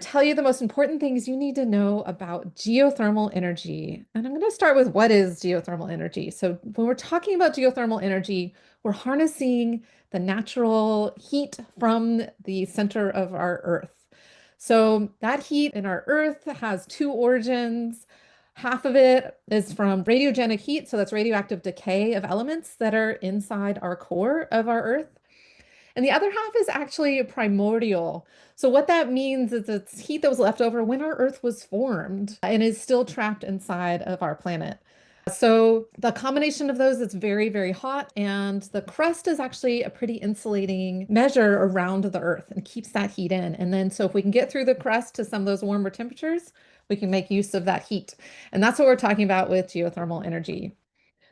to tell you the most important things you need to know about geothermal energy. And I'm going to start with what is geothermal energy. So, when we're talking about geothermal energy, we're harnessing the natural heat from the center of our Earth. So, that heat in our Earth has two origins. Half of it is from radiogenic heat, so that's radioactive decay of elements that are inside our core of our Earth. And the other half is actually primordial. So what that means is it's heat that was left over when our Earth was formed and is still trapped inside of our planet. So the combination of those is very, very hot, and the crust is actually a pretty insulating measure around the Earth and keeps that heat in. And then so if we can get through the crust to some of those warmer temperatures, we can make use of that heat. And that's what we're talking about with geothermal energy.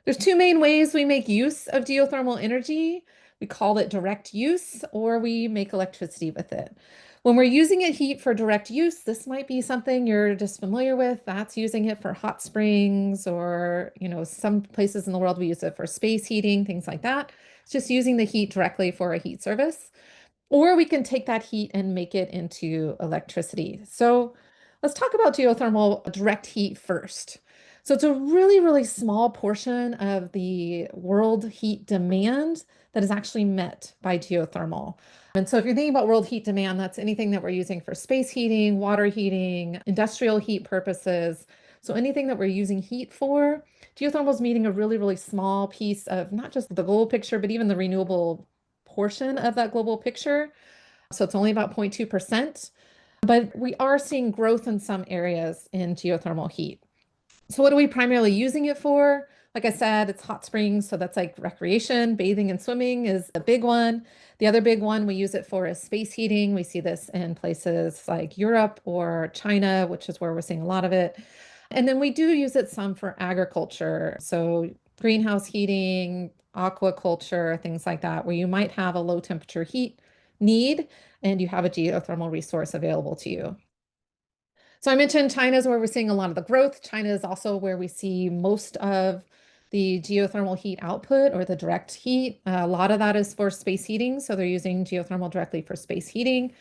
There's two main ways we make use of geothermal energy. We call it direct use, or we make electricity with it. When we're using it heat for direct use, this might be something you're just familiar with. That's using it for hot springs, or, some places in the world we use it for space heating, things like that. It's just using the heat directly for a heat service. Or we can take that heat and make it into electricity. So let's talk about geothermal direct heat first. So it's a really, really small portion of the world heat demand that is actually met by geothermal. And so if you're thinking about world heat demand, that's anything that we're using for space heating, water heating, industrial heat purposes. So anything that we're using heat for, geothermal is meeting a really, really small piece of not just the global picture, but even the renewable portion of that global picture. So it's only about 0.2%, but we are seeing growth in some areas in geothermal heat. So what are we primarily using it for? Like I said, it's hot springs, so that's like recreation, bathing and swimming is a big one. The other big one we use it for is space heating. We see this in places like Europe or China, which is where we're seeing a lot of it. And then we do use it some for agriculture. So greenhouse heating, aquaculture, things like that, where you might have a low temperature heat need and you have a geothermal resource available to you. So I mentioned China is where we're seeing a lot of the growth. China is also where we see most of the geothermal heat output or the direct heat. A lot of that is for space heating. So they're using geothermal directly for space heating.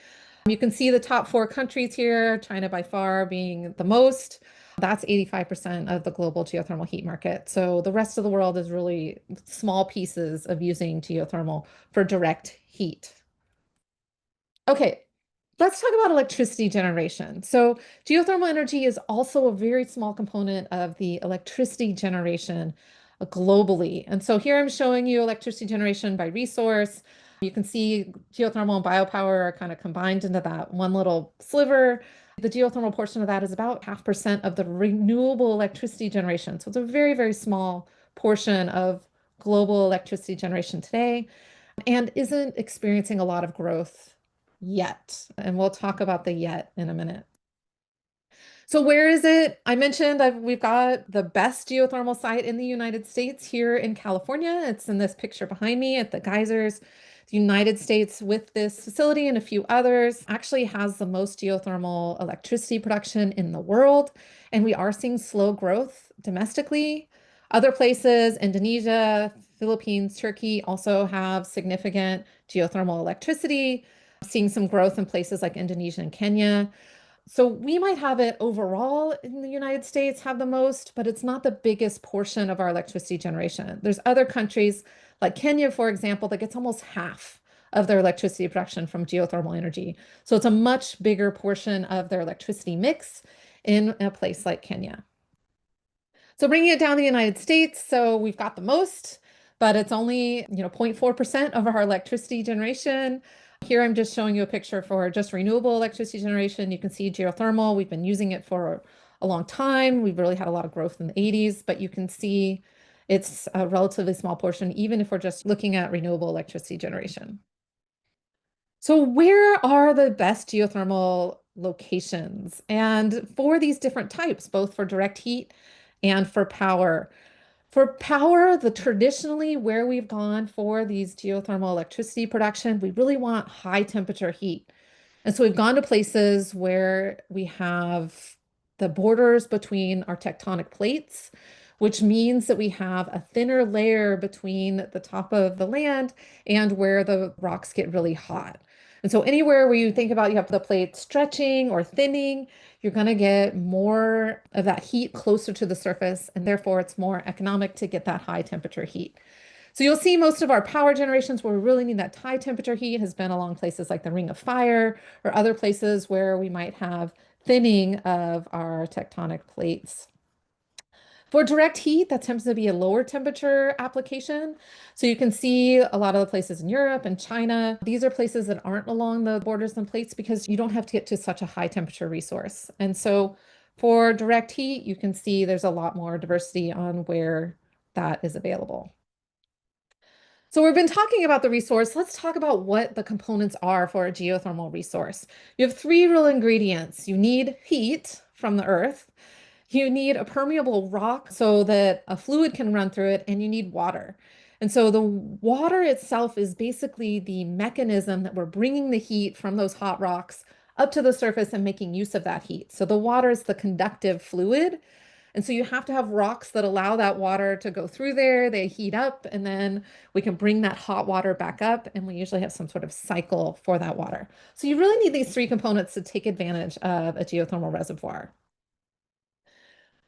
You can see the top four countries here, China by far being the most. That's 85% of the global geothermal heat market. So the rest of the world is really small pieces of using geothermal for direct heat. Okay, let's talk about electricity generation. So geothermal energy is also a very small component of the electricity generation globally. And so here I'm showing you electricity generation by resource. You can see geothermal and biopower are kind of combined into that one little sliver. The geothermal portion of that is about 0.5% of the renewable electricity generation. So it's a very, very small portion of global electricity generation today and isn't experiencing a lot of growth yet. And we'll talk about the yet in a minute. So where is it? I mentioned we've got the best geothermal site in the United States here in California. It's in this picture behind me at the geysers. The United States, with this facility and a few others, actually has the most geothermal electricity production in the world. And we are seeing slow growth domestically. Other places, Indonesia, Philippines, Turkey, also have significant geothermal electricity. Seeing some growth in places like Indonesia and Kenya. So we might have it overall in the United States have the most, but it's not the biggest portion of our electricity generation. There's other countries like Kenya, for example, that gets almost half of their electricity production from geothermal energy. So it's a much bigger portion of their electricity mix in a place like Kenya. So bringing it down to the United States, so we've got the most, but it's only, 0.4% of our electricity generation. Here I'm just showing you a picture for just renewable electricity generation. You can see geothermal. We've been using it for a long time. We've really had a lot of growth in the 80s, but you can see it's a relatively small portion, even if we're just looking at renewable electricity generation. So where are the best geothermal locations? And for these different types, both for direct heat and for power. For power, the traditionally where we've gone for these geothermal electricity production, we really want high temperature heat. And so we've gone to places where we have the borders between our tectonic plates, which means that we have a thinner layer between the top of the land and where the rocks get really hot. And so anywhere where you think about you have the plate stretching or thinning, you're going to get more of that heat closer to the surface, and therefore it's more economic to get that high temperature heat. So you'll see most of our power generations where we really need that high temperature heat has been along places like the Ring of Fire or other places where we might have thinning of our tectonic plates. For direct heat, that tends to be a lower temperature application. So you can see a lot of the places in Europe and China. These are places that aren't along the borders and plates because you don't have to get to such a high temperature resource. And so for direct heat, you can see there's a lot more diversity on where that is available. So we've been talking about the resource. Let's talk about what the components are for a geothermal resource. You have three real ingredients. You need heat from the earth. You need a permeable rock so that a fluid can run through it, and you need water. And so the water itself is basically the mechanism that we're bringing the heat from those hot rocks up to the surface and making use of that heat. So the water is the conductive fluid. And so you have to have rocks that allow that water to go through there. They heat up, and then we can bring that hot water back up. And we usually have some sort of cycle for that water. So you really need these three components to take advantage of a geothermal reservoir.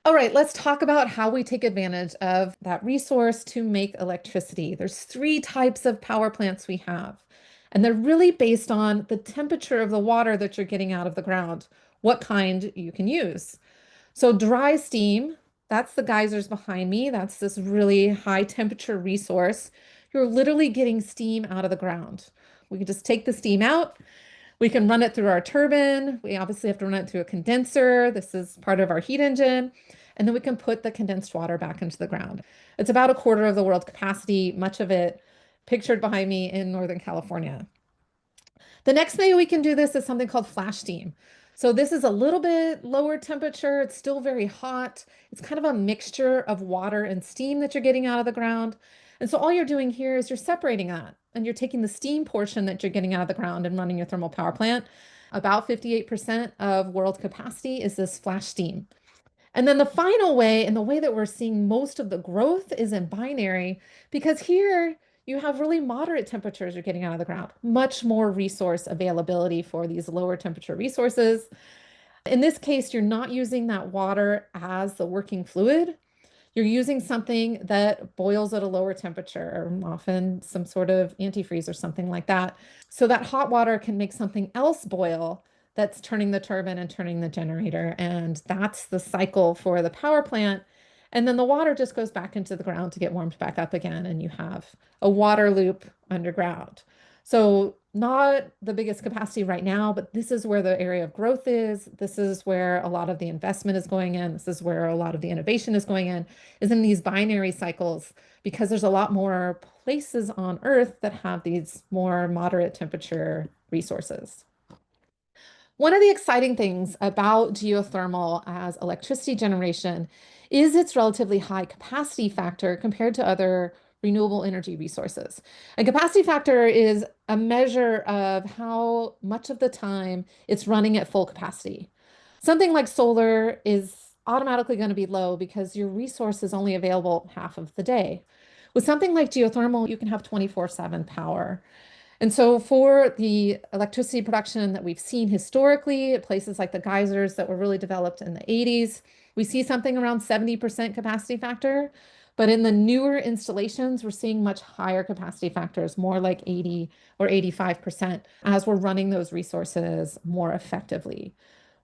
All right, let's talk about how we take advantage of that resource to make electricity. There's three types of power plants we have, and they're really based on the temperature of the water that you're getting out of the ground, what kind you can use. So dry steam, that's the geysers behind me. That's this really high temperature resource. You're literally getting steam out of the ground. We can just take the steam out. We can run it through our turbine. We obviously have to run it through a condenser. This is part of our heat engine. And then we can put the condensed water back into the ground. It's about a quarter of the world capacity, much of it pictured behind me in Northern California. The next way we can do this is something called flash steam. So this is a little bit lower temperature. It's still very hot. It's kind of a mixture of water and steam that you're getting out of the ground. And so all you're doing here is you're separating that, and you're taking the steam portion that you're getting out of the ground and running your thermal power plant. About 58% of world capacity is this flash steam. And then the final way, and the way that we're seeing most of the growth, is in binary, because here you have really moderate temperatures you're getting out of the ground, much more resource availability for these lower temperature resources. In this case, you're not using that water as the working fluid. You're using something that boils at a lower temperature, often some sort of antifreeze or something like that. So that hot water can make something else boil that's turning the turbine and turning the generator. And that's the cycle for the power plant. And then the water just goes back into the ground to get warmed back up again. And you have a water loop underground. So not the biggest capacity right now, but this is where the area of growth is. This is where a lot of the investment is going in. This is where a lot of the innovation is going in, is in these binary cycles, because there's a lot more places on Earth that have these more moderate temperature resources. One of the exciting things about geothermal as electricity generation is its relatively high capacity factor compared to other renewable energy resources. A capacity factor is a measure of how much of the time it's running at full capacity. Something like solar is automatically going to be low because your resource is only available half of the day. With something like geothermal, you can have 24/7 power. And so for the electricity production that we've seen historically at places like the geysers that were really developed in the 80s, we see something around 70% capacity factor. But in the newer installations, we're seeing much higher capacity factors, more like 80 or 85%, as we're running those resources more effectively.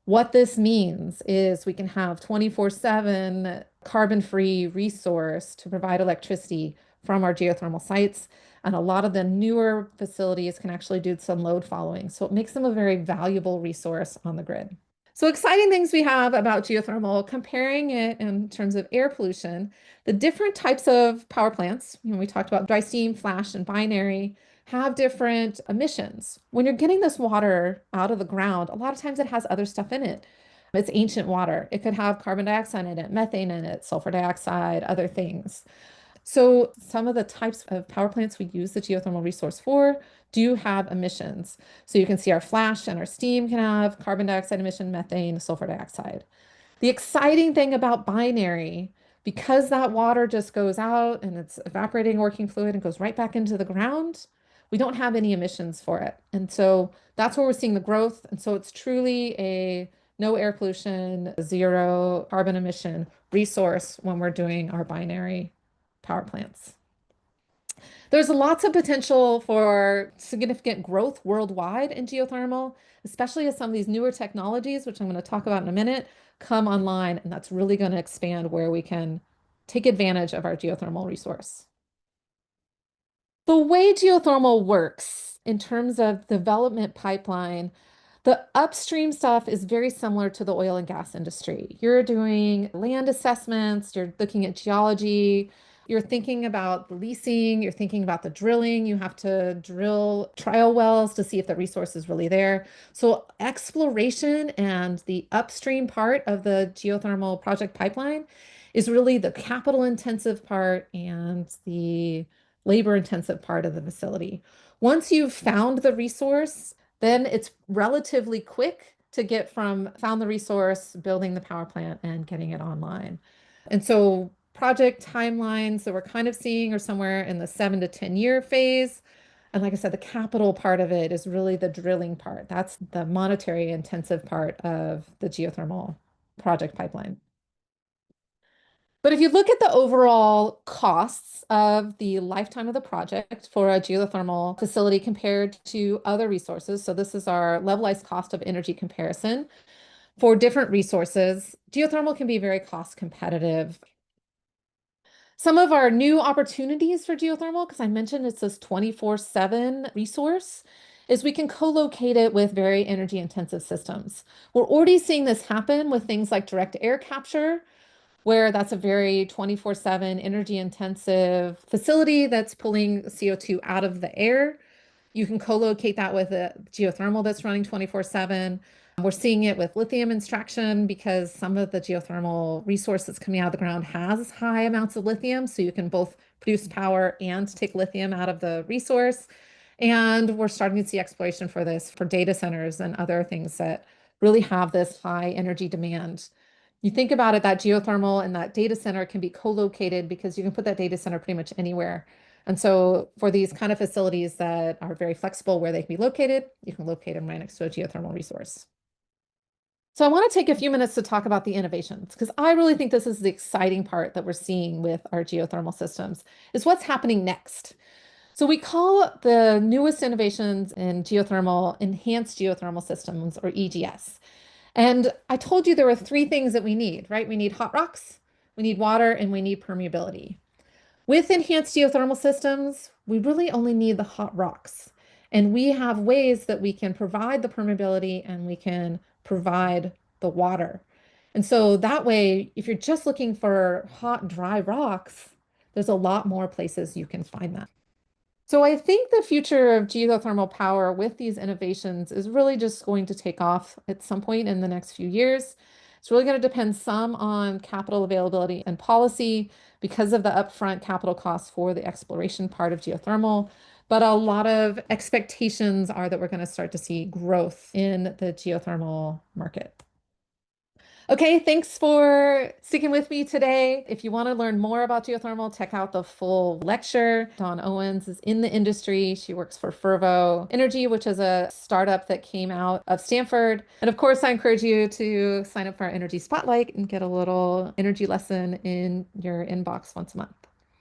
What this means is we can have 24/7 carbon-free resource to provide electricity from our geothermal sites. And a lot of the newer facilities can actually do some load following. So it makes them a very valuable resource on the grid. So exciting things we have about geothermal, comparing it in terms of air pollution, the different types of power plants, we talked about dry steam, flash, and binary, have different emissions. When you're getting this water out of the ground, a lot of times it has other stuff in it. It's ancient water. It could have carbon dioxide in it, methane in it, sulfur dioxide, other things. So some of the types of power plants we use the geothermal resource for do have emissions. So you can see our flash and our steam can have carbon dioxide emission, methane, sulfur dioxide. The exciting thing about binary, because that water just goes out and it's evaporating working fluid and goes right back into the ground, we don't have any emissions for it. And so that's where we're seeing the growth. And so it's truly a no air pollution, zero carbon emission resource when we're doing our binary power plants. There's lots of potential for significant growth worldwide in geothermal, especially as some of these newer technologies, which I'm going to talk about in a minute, come online. And that's really going to expand where we can take advantage of our geothermal resource. The way geothermal works in terms of development pipeline, the upstream stuff is very similar to the oil and gas industry. You're doing land assessments, you're looking at geology, you're thinking about the leasing, you're thinking about the drilling. You have to drill trial wells to see if the resource is really there. So, exploration and the upstream part of the geothermal project pipeline is really the capital intensive part and the labor intensive part of the facility. Once you've found the resource, then it's relatively quick to get from found the resource, building the power plant, and getting it online. And so project timelines that we're kind of seeing are somewhere in the 7 to 10 year phase. And like I said, the capital part of it is really the drilling part. That's the monetary intensive part of the geothermal project pipeline. But if you look at the overall costs of the lifetime of the project for a geothermal facility compared to other resources, so this is our levelized cost of energy comparison for different resources, geothermal can be very cost competitive. Some of our new opportunities for geothermal, because I mentioned it's this 24/7 resource, is we can co-locate it with very energy intensive systems. We're already seeing this happen with things like direct air capture, where that's a very 24/7 energy intensive facility that's pulling CO2 out of the air. You can co-locate that with a geothermal that's running 24/7. We're seeing it with lithium extraction because some of the geothermal resource that's coming out of the ground has high amounts of lithium. So you can both produce power and take lithium out of the resource. And we're starting to see exploration for this for data centers and other things that really have this high energy demand. You think about it, that geothermal and that data center can be co-located because you can put that data center pretty much anywhere. And so for these kind of facilities that are very flexible where they can be located, you can locate them right next to a geothermal resource. So I want to take a few minutes to talk about the innovations because I really think this is the exciting part that we're seeing with our geothermal systems is what's happening next. So we call the newest innovations in geothermal enhanced geothermal systems or EGS. And I told you there were three things that we need, right? We need hot rocks, we need water, and we need permeability. With enhanced geothermal systems, we really only need the hot rocks. And we have ways that we can provide the permeability and we can provide the water. And so that way, if you're just looking for hot, dry rocks, there's a lot more places you can find that. So I think the future of geothermal power with these innovations is really just going to take off at some point in the next few years. It's really going to depend some on capital availability and policy because of the upfront capital costs for the exploration part of geothermal. But a lot of expectations are that we're going to start to see growth in the geothermal market. Okay, thanks for sticking with me today. If you want to learn more about geothermal, check out the full lecture. Dawn Owens is in the industry. She works for Fervo Energy, which is a startup that came out of Stanford. And of course, I encourage you to sign up for our Energy Spotlight and get a little energy lesson in your inbox once a month.